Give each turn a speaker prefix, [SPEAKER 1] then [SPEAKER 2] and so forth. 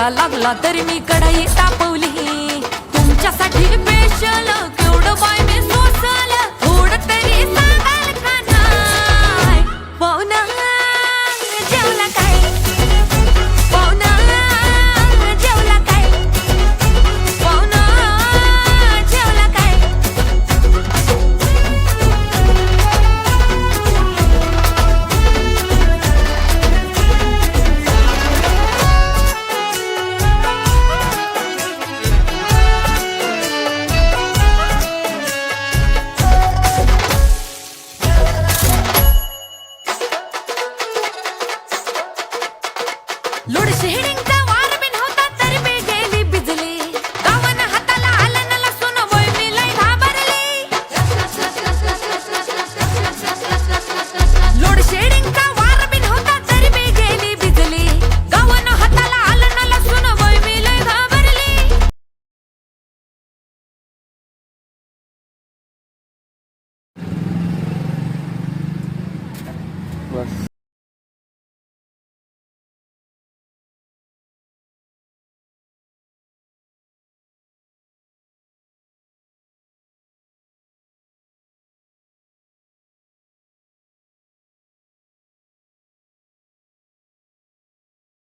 [SPEAKER 1] तडका लागला तरी मी कढई तापवली तुमच्यासाठी स्पेशल केवढं बाय मी सोसल थोडं तरी सांगाल का नाय पाहुणा जेवला काय पाहुणा जेवला काय पाहुणा जेवला काय लोड शेडिंग